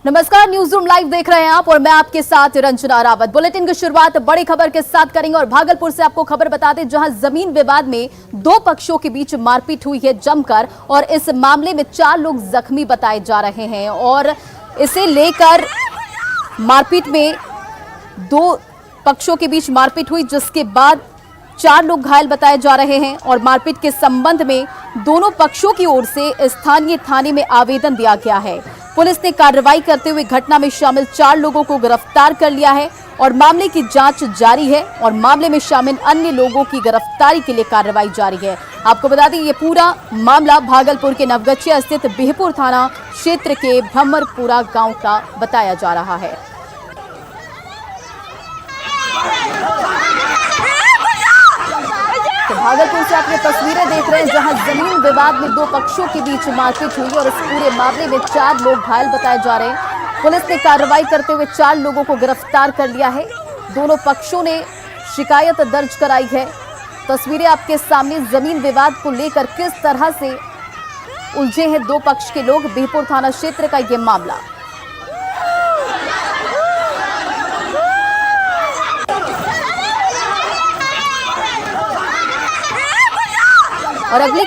नमस्कार, news room live देख रहे हैं आप और मैं आपके साथ रंजना रावत। बुलेटिन की शुरुआत बड़ी खबर के साथ करेंगे और भागलपुर से आपको खबर बता दें, जहां जमीन विवाद में दो पक्षों के बीच मारपीट हुई है जमकर और इस मामले में 4 लोग जख्मी बताए जा रहे हैं और इसे लेकर मारपीट में दो पक्षों के बीच मारपीट हुई, जिसके बाद 4 लोग घायल बताए जा रहे हैं और मारपीट के संबंध में दोनों पक्षों की ओर से स्थानीय थाने में आवेदन दिया गया है। पुलिस ने कार्रवाई करते हुए घटना में शामिल 4 लोगों को गिरफ्तार कर लिया है और मामले की जांच जारी है और मामले में शामिल अन्य लोगों की गिरफ्तारी के लिए कार्रवाई जारी है। आपको बता दें, ये पूरा मामला भागलपुर के नवगछिया स्थित बिहपुर थाना क्षेत्र के भ्रमरपुरा गांव का बताया जा रहा है। तो भागलपुर से आप ये तस्वीरें देख रहे हैं, जहां जमीन विवाद में दो पक्षों के बीच मारपीट हुई और इस पूरे मामले में 4 लोग घायल बताए जा रहे हैं। पुलिस ने कार्रवाई करते हुए 4 लोगों को गिरफ्तार कर लिया है। दोनों पक्षों ने शिकायत दर्ज कराई है। तस्वीरें आपके सामने, जमीन विवाद को लेकर किस तरह से उलझे हैं दो पक्ष के लोग। बिहपुर थाना क्षेत्र का यह मामला। और अगली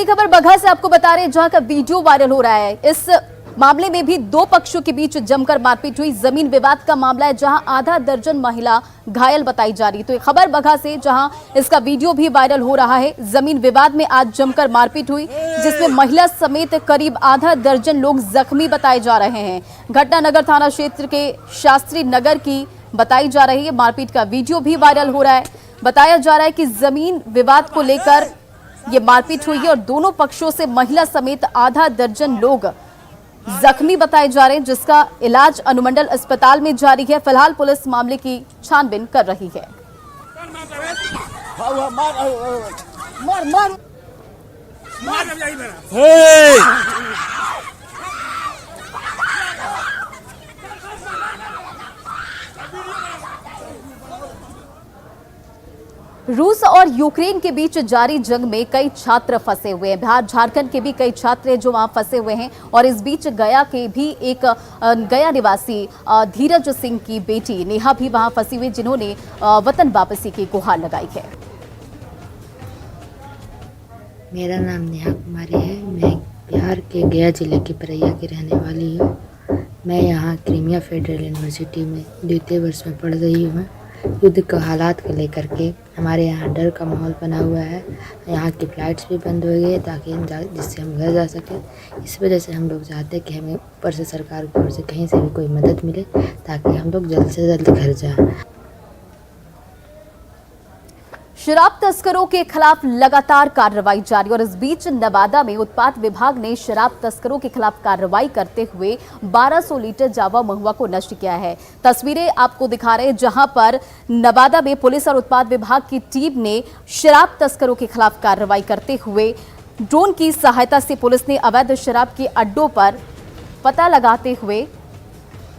खबर बगहा से आपको बता रहे हैं, जहां का वीडियो वायरल हो रहा है। इस मामले में भी दो पक्षों के बीच जमकर मारपीट हुई। जमीन विवाद का मामला है, जहां आधा दर्जन महिला घायल बताई जा रही। तो ये खबर बगहा से, जहां इसका वीडियो भी वायरल हो रहा है। जमीन विवाद में आज जमकर मारपीट हुई, जिसमें महिला समेत करीब आधा दर्जन लोग जख्मी बताए जा रहे हैं। घटना नगर थाना क्षेत्र के शास्त्री नगर की बताई जा रही है। मारपीट का वीडियो भी वायरल हो रहा है। बताया जा रहा है कि जमीन विवाद को लेकर ये मारपीट हुई है और दोनों पक्षों से महिला समेत आधा दर्जन लोग जख्मी बताए जा रहे हैं, जिसका इलाज अनुमंडल अस्पताल में जारी है। फिलहाल पुलिस मामले की छानबीन कर रही है। रूस और यूक्रेन के बीच जारी जंग में कई छात्र फंसे हुए हैं। बिहार झारखंड के भी कई छात्र हैं जो वहां फंसे हुए हैं और इस बीच गया के भी एक गया निवासी धीरज सिंह की बेटी नेहा भी वहां फंसी हुई, जिन्होंने वतन वापसी की गुहार लगाई है। मेरा नाम नेहा कुमारी है। मैं बिहार के गया जिले की परैया की रहने वाली हूँ। मैं यहाँ क्रीमिया फेडरल यूनिवर्सिटी में 2य वर्ष में पढ़ रही हूँ। युद्ध के हालात को लेकर के हमारे यहाँ डर का माहौल बना हुआ है। यहाँ की फ्लाइट्स भी बंद हो गई है ताकि जिससे हम घर जा सकें। इस वजह से हम लोग चाहते हैं कि हमें ऊपर से सरकार की ओर से कहीं से भी कोई मदद मिले ताकि हम लोग जल्द से जल्द घर जाएं। शराब तस्करों के खिलाफ लगातार कार्रवाई जारी और इस बीच नवादा में उत्पाद विभाग ने शराब तस्करों के खिलाफ कार्रवाई करते हुए 1200 लीटर जावा महुआ को नष्ट किया है। तस्वीरें आपको दिखा रहे हैं, जहां पर नवादा में पुलिस और उत्पाद विभाग की टीम ने शराब तस्करों के खिलाफ कार्रवाई करते हुए ड्रोन की सहायता से पुलिस ने अवैध शराब के अड्डों पर पता लगाते हुए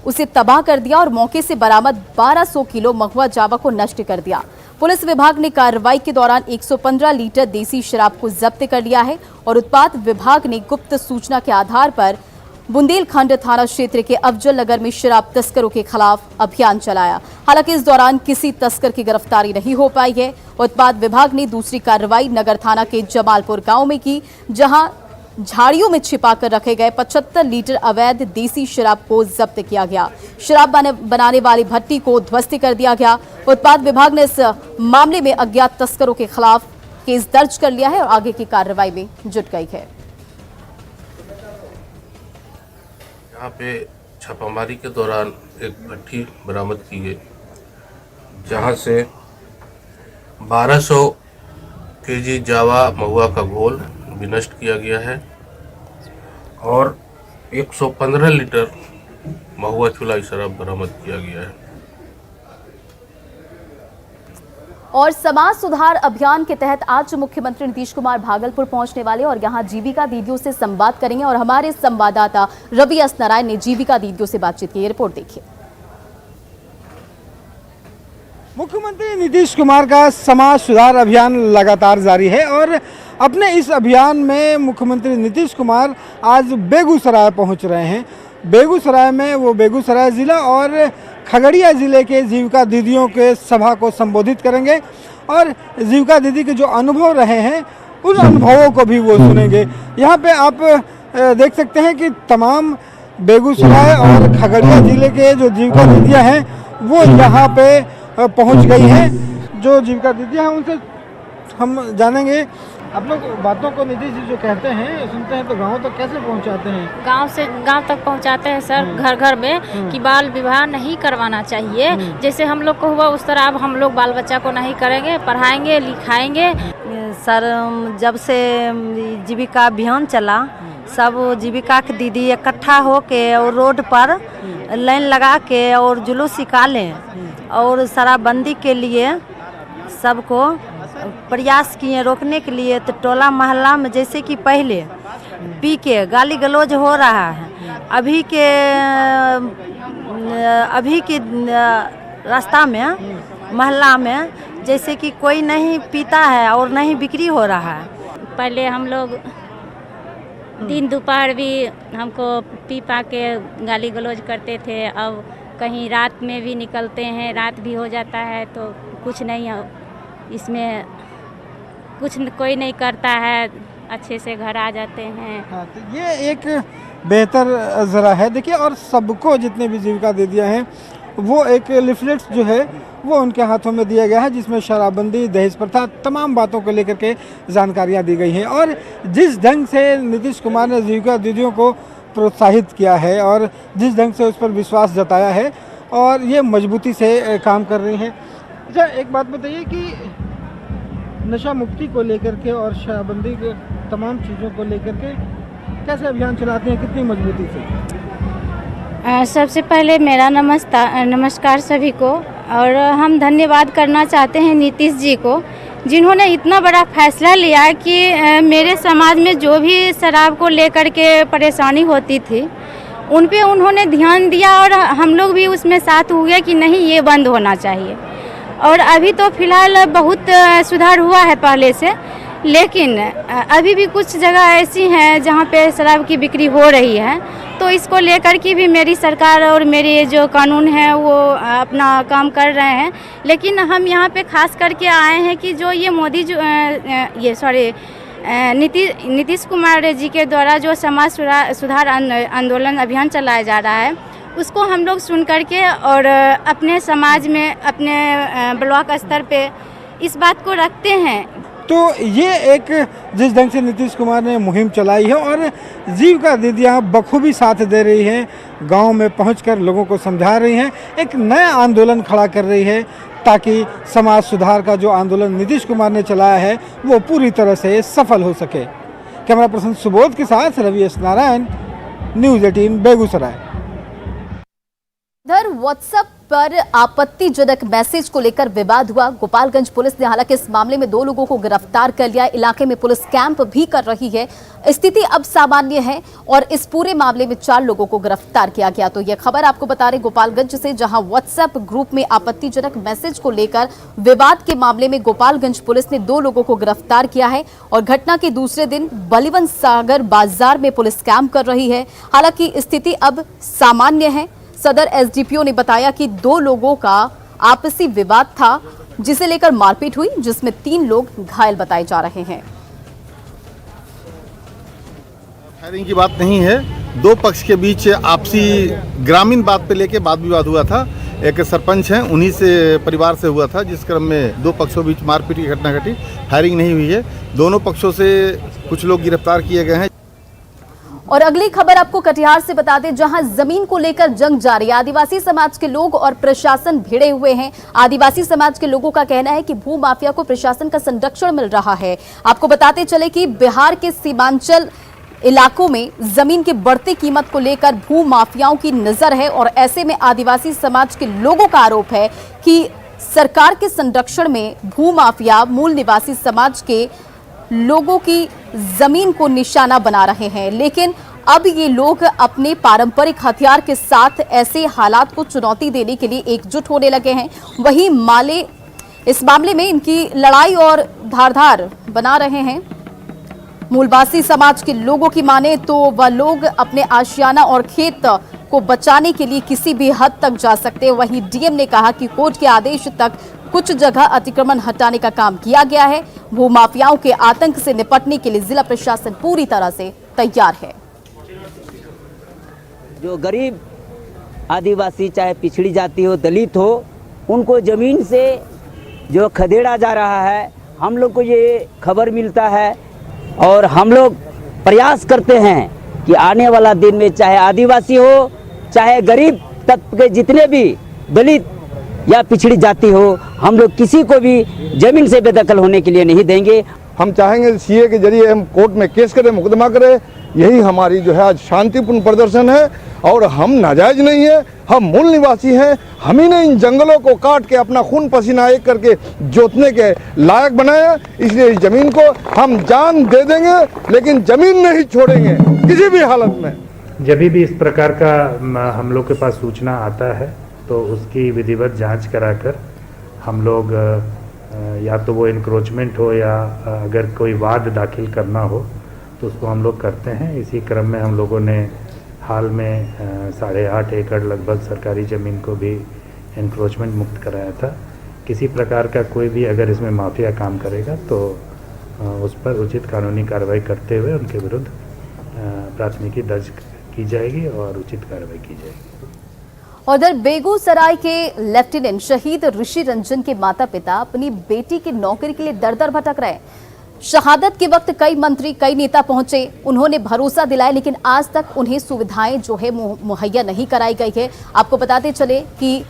उसे तबाह कर दिया और मौके से बरामद 1200 किलो महुआ जावा को नष्ट कर दिया। पुलिस विभाग ने कार्रवाई के दौरान 115 लीटर देसी शराब को जब्त कर लिया है और उत्पाद विभाग ने गुप्त सूचना के आधार पर बुंदेलखंड थाना क्षेत्र के अफजल नगर में शराब तस्करों के खिलाफ अभियान चलाया। हालांकि इस दौरान किसी तस्कर की गिरफ्तारी नहीं हो पाई है। उत्पाद विभाग ने दूसरी कार्रवाई नगर थाना के जमालपुर गांव में की, जहां झाड़ियों में छिपाकर रखे गए 75 लीटर अवैध देसी शराब को जब्त किया गया। शराब बनाने वाली भट्टी को ध्वस्त कर दिया गया। उत्पाद विभाग ने इस मामले में अज्ञात तस्करों के खिलाफ केस दर्ज कर लिया है और आगे की कार्रवाई में जुट गई है। यहाँ पे छापामारी के दौरान एक भट्टी बरामद की गई, जहाँ से 1200 केजी जावा महुआ का घोल भी नष्ट किया गया है और 115 लीटर महुआ चुलाई शराब बरामद किया गया है। और समाज सुधार अभियान के तहत आज मुख्यमंत्री नीतीश कुमार भागलपुर पहुंचने वाले और यहां जीविका दीदियों से संवाद करेंगे और हमारे संवाददाता रवि एस नारायण ने जीविका दीदियों से बातचीत की। रिपोर्ट देखिए। मुख्यमंत्री नीतीश कुमार का समाज सुधार अभियान लगातार जारी है और अपने इस अभियान में मुख्यमंत्री नीतीश कुमार आज बेगूसराय पहुंच रहे हैं। बेगूसराय में वो बेगूसराय ज़िला और खगड़िया ज़िले के जीविका दीदियों के सभा को संबोधित करेंगे और जीविका दीदी के जो अनुभव रहे हैं उन अनुभवों को भी वो सुनेंगे। यहाँ पे आप देख सकते हैं कि तमाम बेगूसराय और खगड़िया ज़िले के जो जीविका दीदियाँ हैं वो यहाँ पे पहुंच गई हैं। जो जीविका दीदियाँ हैं उनसे हम जानेंगे। आप लोग बातों को नीतीश जी जो कहते हैं सुनते हैं तो गांव तक कैसे पहुंचाते हैं? गांव से गांव तक पहुंचाते हैं सर, घर घर में कि बाल विवाह नहीं करवाना चाहिए। जैसे हम लोग को हुआ उस तरह अब हम लोग बाल बच्चा को नहीं करेंगे, पढ़ाएंगे लिखाएंगे। सर जब से जीविका अभियान चला सब जीविका के दीदी इकट्ठा होके और रोड पर लाइन लगा के और जुलूस निकालें और शराबबंदी के लिए सबको प्रयास किए रोकने के लिए। तो टोला मोहल्ला में जैसे कि पहले पी के गाली गलौज हो रहा है, अभी के रास्ता में मोहल्ला में जैसे कि कोई नहीं पीता है और नहीं बिक्री हो रहा है। पहले हम लोग दिन दोपहर भी हमको पी पा के गाली गलौज करते थे, अब कहीं रात में भी निकलते हैं, रात भी हो जाता है तो कुछ नहीं, इसमें कोई नहीं करता है, अच्छे से घर आ जाते हैं। हाँ, तो ये एक बेहतर ज़रा है। देखिए और सबको जितने भी जीविका दीदियाँ हैं वो एक लिफलेट्स जो है वो उनके हाथों में दिया गया है जिसमें शराबबंदी, दहेज प्रथा, तमाम बातों को लेकर के जानकारियाँ दी गई हैं। और जिस ढंग से नीतीश कुमार ने जीविका दीदियों को प्रोत्साहित किया है और जिस ढंग से उस पर विश्वास जताया है और ये मजबूती से काम कर रही हैं। अच्छा एक बात बताइए कि नशा मुक्ति को लेकर के और शराबबंदी के तमाम चीज़ों को लेकर के कैसे अभियान चलाते हैं, कितनी मजबूती से? सबसे पहले मेरा नमस्कार सभी को, और हम धन्यवाद करना चाहते हैं नीतीश जी को जिन्होंने इतना बड़ा फैसला लिया कि मेरे समाज में जो भी शराब को लेकर के परेशानी होती थी उन पे उन्होंने ध्यान दिया और हम लोग भी उसमें साथ हुए कि नहीं ये बंद होना चाहिए। और अभी तो फिलहाल बहुत सुधार हुआ है पहले से, लेकिन अभी भी कुछ जगह ऐसी हैं जहाँ पे शराब की बिक्री हो रही है, तो इसको लेकर के भी मेरी सरकार और मेरे जो कानून है वो अपना काम कर रहे हैं। लेकिन हम यहाँ पे खास करके आए हैं कि जो ये मोदी जो नीतीश कुमार जी के द्वारा जो समाज सुधार आंदोलन अभियान चलाया जा रहा है उसको हम लोग सुन करके और अपने समाज में अपने ब्लॉक स्तर पे इस बात को रखते हैं। तो ये एक जिस ढंग से नीतीश कुमार ने मुहिम चलाई है और जीविका दीदियाँ बखूबी साथ दे रही हैं, गांव में पहुंचकर लोगों को समझा रही हैं, एक नया आंदोलन खड़ा कर रही है ताकि समाज सुधार का जो आंदोलन नीतीश कुमार ने चलाया है वो पूरी तरह से सफल हो सके। कैमरा पर्सन सुबोध के साथ रवि एस नारायण, न्यूज़ 18 बेगूसराय। इधर व्हाट्सएप पर आपत्तिजनक मैसेज को लेकर विवाद हुआ। गोपालगंज पुलिस ने हालांकि इस मामले में 2 लोगों को गिरफ्तार कर लिया। इलाके में पुलिस कैंप भी कर रही है। स्थिति अब सामान्य है और इस पूरे मामले में 4 लोगों को गिरफ्तार किया गया। तो यह खबर आपको बता रहे गोपालगंज से, जहां व्हाट्सएप ग्रुप में आपत्तिजनक मैसेज को लेकर विवाद के मामले में गोपालगंज पुलिस ने 2 लोगों को गिरफ्तार किया है और घटना के दूसरे दिन बलिवंत सागर बाजार में पुलिस कैंप कर रही है। हालांकि स्थिति अब सामान्य है। सदर एसडीपीओ ने बताया कि 2 लोगों का आपसी विवाद था जिसे लेकर मारपीट हुई, जिसमें 3 लोग घायल बताए जा रहे हैं। फायरिंग की बात नहीं है, 2 पक्ष के बीच आपसी ग्रामीण बात पे लेके वाद विवाद हुआ था। एक सरपंच हैं, उन्हीं से परिवार से हुआ था, जिस क्रम में 2 पक्षों बीच मारपीट की घटना घटी। फायरिंग नहीं हुई है। दोनों पक्षों से कुछ लोग गिरफ्तार किए गए हैं। और अगली खबर आपको कटिहार से बता दें, जहां जमीन को लेकर जंग जारी है। आदिवासी समाज के लोग और प्रशासन भिड़े हुए हैं। आदिवासी समाज के लोगों का कहना है कि भू माफिया को प्रशासन का संरक्षण मिल रहा है। आपको बताते चले कि बिहार के सीमांचल इलाकों में जमीन की बढ़ती कीमत को लेकर भू माफियाओं की नजर है और ऐसे में आदिवासी समाज के लोगों का आरोप है कि सरकार के संरक्षण में भू माफिया मूल निवासी समाज के लोगों की जमीन को निशाना बना रहे हैं। लेकिन अब ये लोग अपने पारंपरिक हथियार के साथ ऐसे हालात को चुनौती देने के लिए एकजुट होने लगे हैं। वहीं इस मामले में इनकी लड़ाई और धारदार बना रहे हैं। मूलवासी समाज के लोगों की माने तो वह लोग अपने आशियाना और खेत को बचाने के लिए किसी भी हद तक जा सकते हैं। वहीं डीएम ने कहा कि कोर्ट के आदेश तक कुछ जगह अतिक्रमण हटाने का काम किया गया है। भूमाफियाओं के आतंक से निपटने के लिए जिला प्रशासन पूरी तरह से तैयार है। जो गरीब आदिवासी, चाहे पिछड़ी जाति हो, दलित हो, उनको ज़मीन से जो खदेड़ा जा रहा है, हम लोग को ये खबर मिलता है और हम लोग प्रयास करते हैं कि आने वाला दिन में चाहे आदिवासी हो, चाहे गरीब तबके के जितने भी दलित या पिछड़ी जाति हो, हम लोग किसी को भी ज़मीन से बेदखल होने के लिए नहीं देंगे। हम चाहेंगे सीए के जरिए हम कोर्ट में केस करें, मुकदमा करें। यही हमारी जो है आज शांतिपूर्ण प्रदर्शन है और हम नाजायज नहीं है, हम मूल निवासी हैं। हम ही ने इन जंगलों को काट के अपना खून पसीना एक करके जोतने के लायक बनाया, इसलिए इस जमीन को हम जान दे देंगे लेकिन जमीन नहीं छोड़ेंगे किसी भी हालत में। जब भी इस प्रकार का हम लोग के पास सूचना आता है तो उसकी विधिवत जांच कराकर हम लोग या तो वो इंक्रोचमेंट हो या अगर कोई वाद दाखिल करना हो तो उसको हम लोग करते हैं। इसी क्रम में हम लोगों ने हाल में 8.5 एकड़ लगभग सरकारी ज़मीन को भी इंक्रोचमेंट मुक्त कराया था। किसी प्रकार का कोई भी अगर इसमें माफिया काम करेगा तो उस पर उचित कानूनी कार्रवाई करते हुए उनके विरुद्ध प्राथमिकी दर्ज की जाएगी और उचित कार्रवाई की जाएगी। उधर बेगूसराय के लेफ्टिनेंट शहीद ऋषि रंजन के माता पिता अपनी बेटी की नौकरी के लिए दर दर भटक रहे। शहादत के वक्त कई मंत्री, कई नेता पहुंचे, उन्होंने भरोसा दिलाया, लेकिन आज तक उन्हें सुविधाएं जो है मुहैया नहीं कराई गई है। आपको बताते चले कि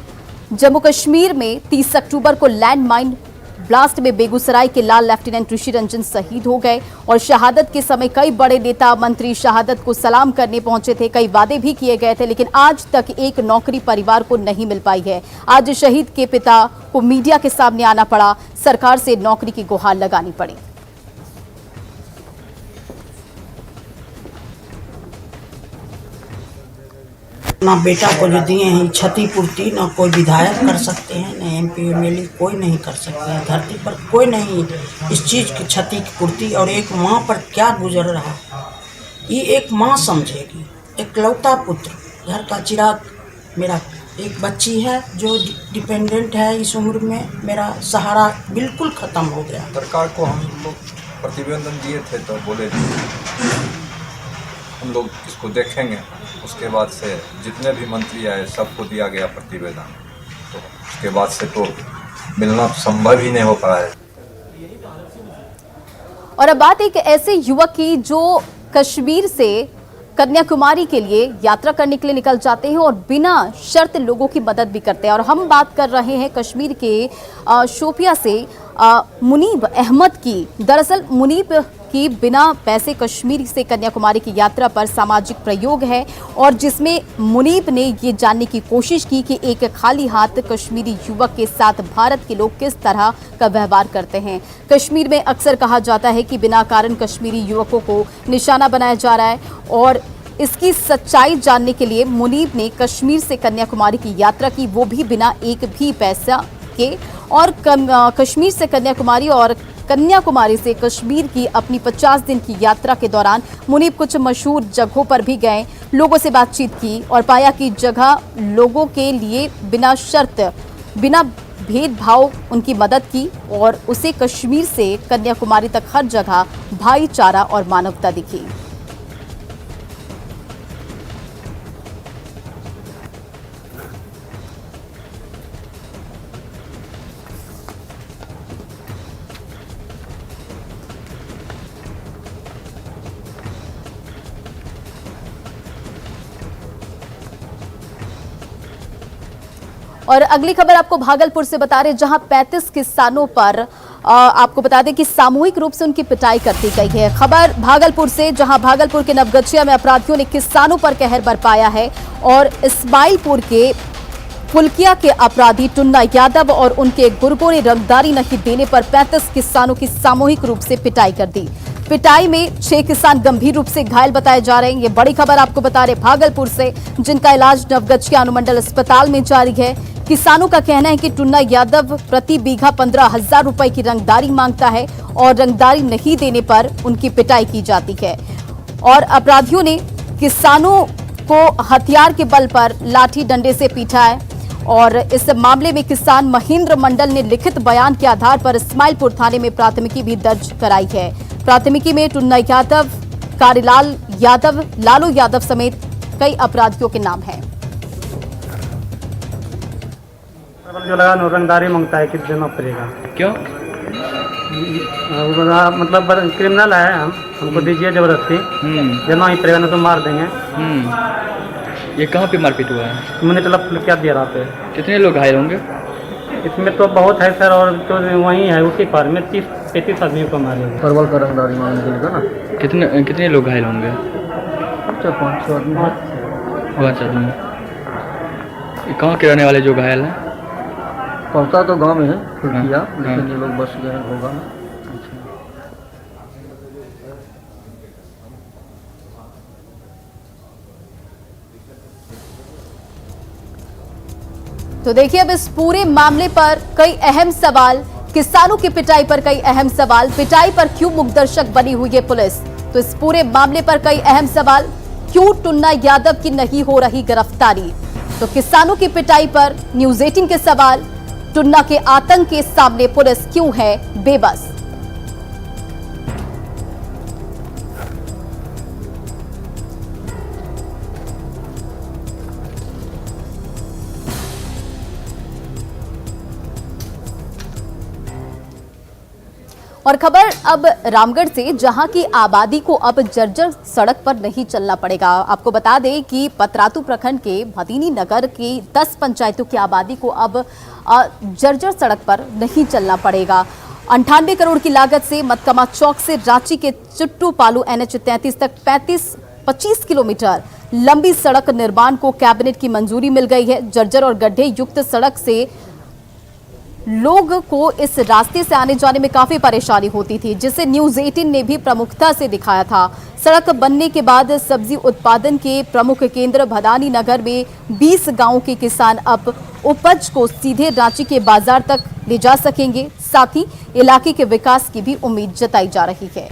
जम्मू कश्मीर में 30 अक्टूबर को लैंडमाइन ब्लास्ट में बेगूसराय के लाल लेफ्टिनेंट ऋषि रंजन शहीद हो गए और शहादत के समय कई बड़े नेता, मंत्री शहादत को सलाम करने पहुंचे थे। कई वादे भी किए गए थे, लेकिन आज तक एक नौकरी परिवार को नहीं मिल पाई है। आज शहीद के पिता को मीडिया के सामने आना पड़ा, सरकार से नौकरी की गुहार लगानी पड़ी। ना बेटा को जो दिए हैं क्षतिपूर्ति ना कोई विधायक कर सकते हैं, ना एमपी एमएलए कोई नहीं कर सकते हैं। धरती पर कोई नहीं इस चीज़ की क्षति की पूर्ति। और एक माँ पर क्या गुजर रहा ये एक माँ समझेगी। एक लौता पुत्र, घर का चिराग, मेरा एक बच्ची है जो डिपेंडेंट है, इस उम्र में मेरा सहारा बिल्कुल ख़त्म हो गया। सरकार को हम लोग प्रतिवेदन दिए थे तो बोले हम लोग इसको देखेंगे। उसके बाद से जितने भी मंत्री आए सबको दिया गया प्रतिवेदन, तो उसके बाद से तो मिलना संभव ही नहीं हो पाया है। और अब बात एक ऐसे युवक की जो कश्मीर से कन्याकुमारी के लिए यात्रा करने के लिए निकल जाते हैं और बिना शर्त लोगों की मदद भी करते हैं। और हम बात कर रहे हैं कश्मीर के शोपिया से मुनीब अहमद की। दरअसल मुनीब की बिना पैसे कश्मीर से कन्याकुमारी की यात्रा पर सामाजिक प्रयोग है और जिसमें मुनीब ने ये जानने की कोशिश की कि एक खाली हाथ कश्मीरी युवक के साथ भारत के लोग किस तरह का व्यवहार करते हैं। कश्मीर में अक्सर कहा जाता है कि बिना कारण कश्मीरी युवकों को निशाना बनाया जा रहा है और इसकी सच्चाई जानने के लिए मुनीब ने कश्मीर से कन्याकुमारी की यात्रा की, वो भी बिना एक भी पैसा के। और कश्मीर से कन्याकुमारी और कन्याकुमारी से कश्मीर की अपनी 50 दिन की यात्रा के दौरान मुनीब कुछ मशहूर जगहों पर भी गए, लोगों से बातचीत की और पाया कि जगह लोगों के लिए बिना शर्त, बिना भेदभाव उनकी मदद की और उसे कश्मीर से कन्याकुमारी तक हर जगह भाईचारा और मानवता दिखी। और अगली खबर आपको भागलपुर से बता रहे, जहां 35 किसानों पर आपको बता दें कि सामूहिक रूप से उनकी पिटाई कर दी गई है। खबर भागलपुर से, जहां भागलपुर के नवगछिया में अपराधियों ने किसानों पर कहर बरपाया है और इस्माइलपुर के फुलकिया के अपराधी टुन्ना यादव और उनके गुर्गों ने रंगदारी नहीं देने पर 35 किसानों की सामूहिक रूप से पिटाई कर दी। पिटाई में 6 किसान गंभीर रूप से घायल बताए जा रहे हैं। ये बड़ी खबर आपको बता रहे भागलपुर से, जिनका इलाज नवगछ के अनुमंडल अस्पताल में जारी है। किसानों का कहना है कि टुन्ना यादव प्रति बीघा 15,000 रुपए की रंगदारी मांगता है और रंगदारी नहीं देने पर उनकी पिटाई की जाती है। और अपराधियों ने किसानों को हथियार के बल पर लाठी डंडे से पीटा है। और इस मामले में किसान महेंद्र मंडल ने लिखित बयान के आधार पर इस्माइलपुर थाने में प्राथमिकी भी दर्ज कराई है। प्राथमिकी में टुन्ना यादव, कारीलाल यादव, लालू यादव समेत कई अपराधियों के नाम हैं। जो लगा रंगदारी मांगता है कि देना पड़ेगा। क्यों? मतलब क्रिमिनल है, हमको दीजिए जबरदस्ती, देना ही पड़ेगा, नहीं तो मार देंगे। ये कहाँ पे मारपीट हुआ है? मैंने चला क्या दिया रहा पे। कितने लोग घायल होंगे? इसमें तो बहुत है सर, और तो वही है उसी पार में 30-35 आदमी को मारे। परवल का रंगदारी मांगने ना। कितने लोग घायल होंगे? 5-6 आदमी। 5 आदमी। कहाँ के रहने वाले जो घायल हैं? पहुँचा तो गाँव में है खुर्किया, लेकिन ये लोग बस गए होगा। तो देखिए, अब इस पूरे मामले पर कई अहम सवाल, किसानों की पिटाई पर कई अहम सवाल, पिटाई पर क्यों मुकदर्शक बनी हुई है पुलिस। तो इस पूरे मामले पर कई अहम सवाल, क्यों टुन्ना यादव की नहीं हो रही गिरफ्तारी। तो किसानों की पिटाई पर न्यूज़ 18 के सवाल, टुन्ना के आतंक के सामने पुलिस क्यों है बेबस। और खबर अब रामगढ़ से, जहां की आबादी को अब जर्जर सड़क पर नहीं चलना पड़ेगा। आपको बता दें कि पतरातू प्रखंड के भदीनी नगर की 10 पंचायतों की आबादी को अब जर्जर सड़क पर नहीं चलना पड़ेगा। 98 करोड़ की लागत से मतकमा चौक से रांची के चुट्टू पालू NH 33 तक 25 किलोमीटर लंबी सड़क निर्माण को कैबिनेट की मंजूरी मिल गई है। जर्जर और गड्ढे युक्त सड़क से लोग को इस रास्ते से आने जाने में काफी परेशानी होती थी, जिसे न्यूज़ 18 ने भी प्रमुखता से दिखाया था। सड़क बनने के बाद सब्जी उत्पादन के प्रमुख केंद्र भदानी नगर में 20 गांवों के किसान अब उपज को सीधे रांची के बाजार तक ले जा सकेंगे। साथ ही इलाके के विकास की भी उम्मीद जताई जा रही है।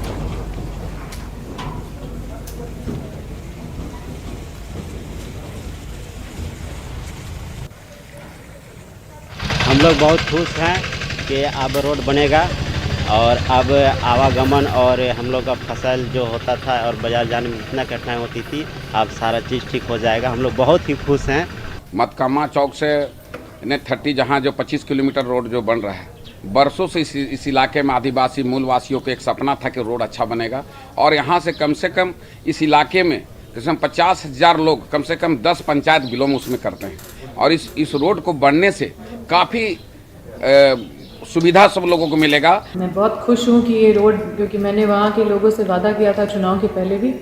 हम लोग बहुत खुश हैं कि अब रोड बनेगा और अब आवागमन और हम लोग का फसल जो होता था और बाजार जाने में जितना कठिनाई होती थी, अब सारा चीज़ ठीक हो जाएगा। हम लोग बहुत ही खुश हैं। मतकमा चौक से NH 30 जहाँ जो 25 किलोमीटर रोड जो बन रहा है, बरसों से इस इलाके में आदिवासी मूलवासियों को एक सपना था कि रोड अच्छा बनेगा। और यहाँ से कम इस इलाके में 50,000 लोग कम से कम 10 पंचायत बिलोंग उसमें करते हैं। और इस रोड को बनने से काफ़ी सुविधा सब लोगों को मिलेगा। मैं बहुत खुश हूँ कि ये रोड, क्योंकि मैंने वहाँ के लोगों से वादा किया था चुनाव के पहले भी,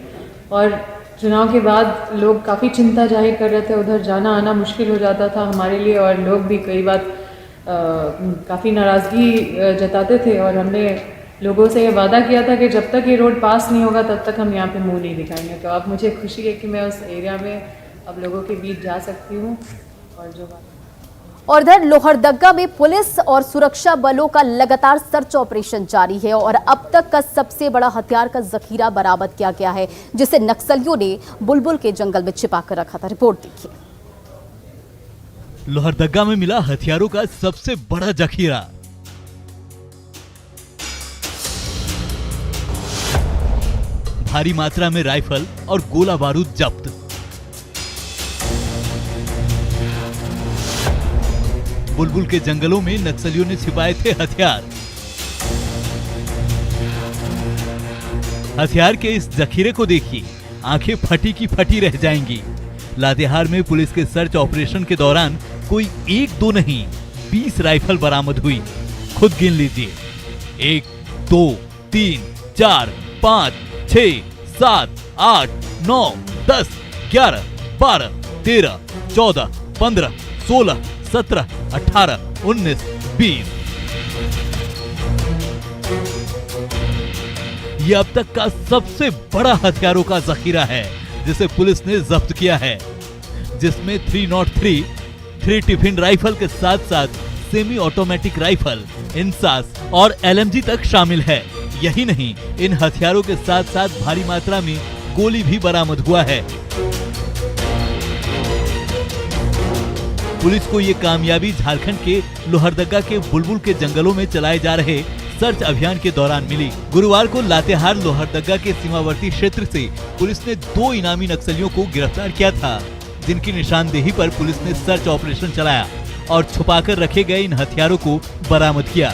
और चुनाव के बाद लोग काफ़ी चिंता जाहिर कर रहे थे, उधर जाना आना मुश्किल हो जाता था हमारे लिए, और लोग भी कई बार काफ़ी नाराज़गी जताते थे। और हमने लोगों से ये वादा किया था कि जब तक ये रोड पास नहीं होगा तब तक हम यहाँ पे मुंह नहीं दिखाएंगे। तो अब मुझे खुशी है कि मैं उस एरिया में अब लोगों के बीच जा सकती हूँ। और इधर लोहरदग्गा में पुलिस और सुरक्षा बलों का लगातार सर्च ऑपरेशन जारी है और अब तक का सबसे बड़ा हथियार का जखीरा बरामद किया गया है, जिसे नक्सलियों ने बुलबुल के जंगल में छिपा कर रखा था। रिपोर्ट देखिए। लोहरदग्गा में मिला हथियारों का सबसे बड़ा जखीरा। भारी मात्रा में राइफल और गोला बारूद जब्त। बुलबुल के जंगलों में नक्सलियों ने छिपाए थे हथियार। हथियार के इस जखीरे को देखिए, आंखें फटी की फटी रह जाएंगी। लातेहार में पुलिस के सर्च ऑपरेशन के दौरान कोई 1-2 नहीं 20 राइफल बरामद हुई। खुद गिन लीजिए, 1, 2, 3, 4, 5, 6, 7, 8, 9, 10, 11, 12, 13, 14, 15, 16, 17, 18, 19, 20। ये अब तक का सबसे बड़ा हथियारों का जखीरा है जिसे पुलिस ने जब्त किया है, जिसमें 303, 3 टिफिन राइफल के साथ साथ सेमी ऑटोमेटिक राइफल, इंसास और LMG तक शामिल है। यही नहीं, इन हथियारों के साथ साथ भारी मात्रा में गोली भी बरामद हुआ है। पुलिस को ये कामयाबी झारखंड के लोहरदगा के बुलबुल के जंगलों में चलाए जा रहे सर्च अभियान के दौरान मिली। गुरुवार को लातेहार लोहरदगा के सीमावर्ती क्षेत्र से पुलिस ने 2 इनामी नक्सलियों को गिरफ्तार किया था, जिनकी निशानदेही पर पुलिस ने सर्च ऑपरेशन चलाया और छुपाकर रखे गए इन हथियारों को बरामद किया।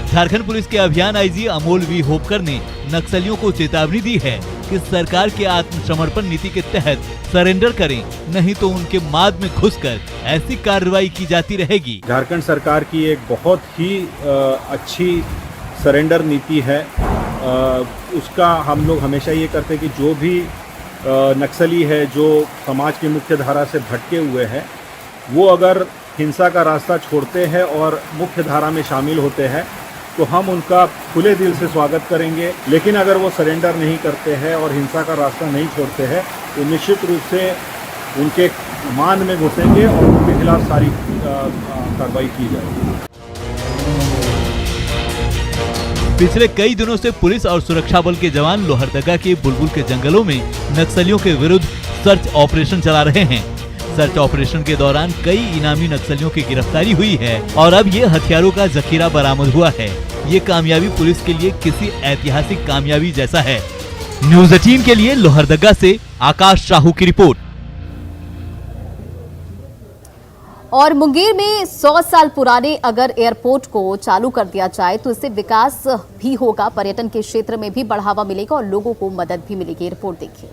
झारखंड पुलिस के अभियान आईजी अमोल वी होपकर ने नक्सलियों को चेतावनी दी है कि सरकार के आत्मसमर्पण नीति के तहत सरेंडर करें, नहीं तो उनके माद में घुसकर ऐसी कार्रवाई की जाती रहेगी। झारखंड सरकार की एक बहुत ही अच्छी सरेंडर नीति है। उसका हम लोग हमेशा ये करते हैं कि जो भी नक्सली है, जो समाज की मुख्य धारा से भटके हुए हैं, वो अगर हिंसा का रास्ता छोड़ते हैं और मुख्य धारा में शामिल होते हैं तो हम उनका खुले दिल से स्वागत करेंगे। लेकिन अगर वो सरेंडर नहीं करते हैं और हिंसा का रास्ता नहीं छोड़ते हैं तो निश्चित रूप से उनके मान में घुसेंगे और उनके खिलाफ सारी कार्रवाई की जाएगी। पिछले कई दिनों से पुलिस और सुरक्षा बल के जवान लोहरदगा के बुलबुल के जंगलों में नक्सलियों के विरुद्ध सर्च ऑपरेशन चला रहे हैं। सर्च ऑपरेशन के दौरान कई इनामी नक्सलियों की गिरफ्तारी हुई है और अब ये हथियारों का जखीरा बरामद हुआ है। ये कामयाबी पुलिस के लिए किसी ऐतिहासिक कामयाबी जैसा है। न्यूज़ 18 के लिए लोहरदगा से आकाश साहू की रिपोर्ट। और मुंगेर में 100 साल पुराने अगर एयरपोर्ट को चालू कर दिया जाए तो इससे विकास भी होगा, पर्यटन के क्षेत्र में भी बढ़ावा मिलेगा और लोगों को मदद भी मिलेगी। रिपोर्ट देखिए।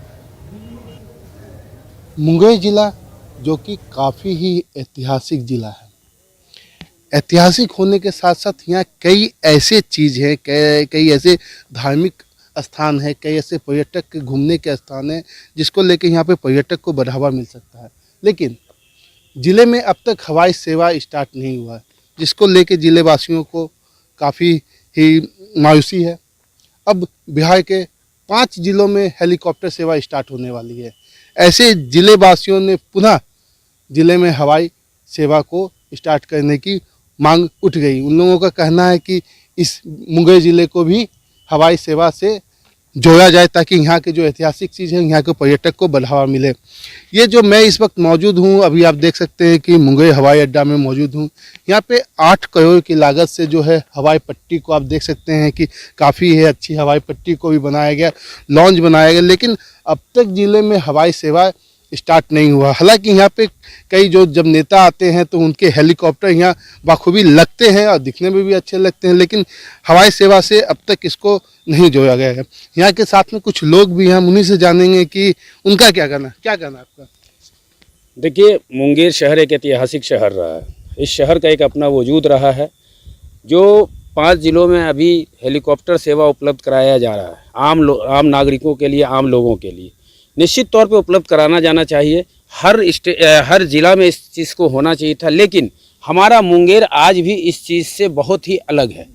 मुंगेर जिला जो कि काफ़ी ही ऐतिहासिक जिला है, ऐतिहासिक होने के साथ साथ यहाँ कई ऐसे चीज़ हैं, कई ऐसे धार्मिक स्थान है, कई ऐसे पर्यटक के घूमने के स्थान हैं जिसको लेके यहाँ पे पर्यटक को बढ़ावा मिल सकता है। लेकिन ज़िले में अब तक हवाई सेवा स्टार्ट नहीं हुआ है, जिसको लेके ज़िले वासियों को काफ़ी ही मायूसी है। अब बिहार के 5 जिलों में हेलीकॉप्टर सेवा स्टार्ट होने वाली है। ऐसे ज़िले वासियों ने पुनः ज़िले में हवाई सेवा को स्टार्ट करने की मांग उठ गई। उन लोगों का कहना है कि इस मुंगेर ज़िले को भी हवाई सेवा से जोड़ा जाए ताकि यहाँ के जो ऐतिहासिक चीज़ है, यहाँ के पर्यटक को बढ़ावा मिले। ये जो मैं इस वक्त मौजूद हूँ, अभी आप देख सकते हैं कि मुंगेर हवाई अड्डा में मौजूद हूँ। यहाँ पे 8 करोड़ की लागत से जो है हवाई पट्टी को आप देख सकते हैं कि काफ़ी है, अच्छी हवाई पट्टी को भी बनाया गया, लॉन्च बनाया गया, लेकिन अब तक ज़िले में हवाई सेवा स्टार्ट नहीं हुआ। हालांकि यहाँ पे कई जो जब नेता आते हैं तो उनके हेलीकॉप्टर यहाँ बाखूबी लगते हैं और दिखने में भी अच्छे लगते हैं, लेकिन हवाई सेवा से अब तक इसको नहीं जोड़ा गया है। यहाँ के साथ में कुछ लोग भी हैं, हम उन्हीं से जानेंगे कि उनका क्या कहना आपका। देखिए, मुंगेर शहर एक ऐतिहासिक शहर रहा है। इस शहर का एक अपना वजूद रहा है जो 5 जिलों में अभी हेलीकॉप्टर सेवा उपलब्ध कराया जा रहा है आम नागरिकों के लिए, आम लोगों के लिए। निश्चित तौर पे उपलब्ध कराना जाना चाहिए। हर ज़िला में इस चीज़ को होना चाहिए था, लेकिन हमारा मुंगेर आज भी इस चीज़ से बहुत ही अलग है।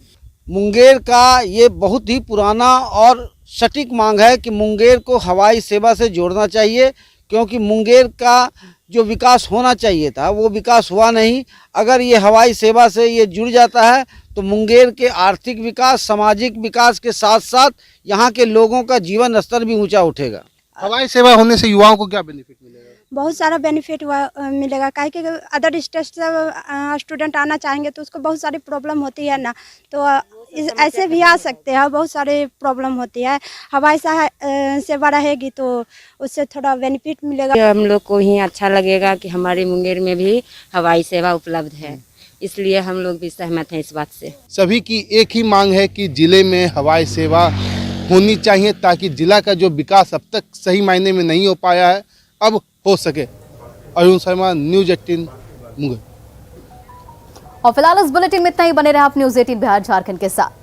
मुंगेर का ये बहुत ही पुराना और सटीक मांग है कि मुंगेर को हवाई सेवा से जोड़ना चाहिए, क्योंकि मुंगेर का जो विकास होना चाहिए था वो विकास हुआ नहीं। अगर ये हवाई सेवा से ये जुड़ जाता है तो मुंगेर के आर्थिक विकास, सामाजिक विकास के साथ साथ यहाँ के लोगों का जीवन स्तर भी ऊँचा उठेगा। हवाई सेवा होने से युवाओं को क्या बेनिफिट मिलेगा? बहुत सारा बेनिफिट मिलेगा, काहे कि अदर स्टेट से स्टूडेंट आना चाहेंगे तो उसको बहुत सारी प्रॉब्लम होती है ना, तो ऐसे भी आ सकते हैं। बहुत सारे प्रॉब्लम होती है, हवाई सेवा रहेगी तो उससे थोड़ा बेनिफिट मिलेगा। हम लोग को ही अच्छा लगेगा कि हमारे मुंगेर में भी हवाई सेवा उपलब्ध है, इसलिए हम लोग भी सहमत हैं इस बात से। सभी की एक ही मांग है कि ज़िले में हवाई सेवा होनी चाहिए ताकि जिला का जो विकास अब तक सही मायने में नहीं हो पाया है अब हो सके। अरुण शर्मा, न्यूज़ 18 मुंगेर। और फिलहाल इस बुलेटिन में इतना ही। बने रहे आप न्यूज़ 18 बिहार झारखंड के साथ।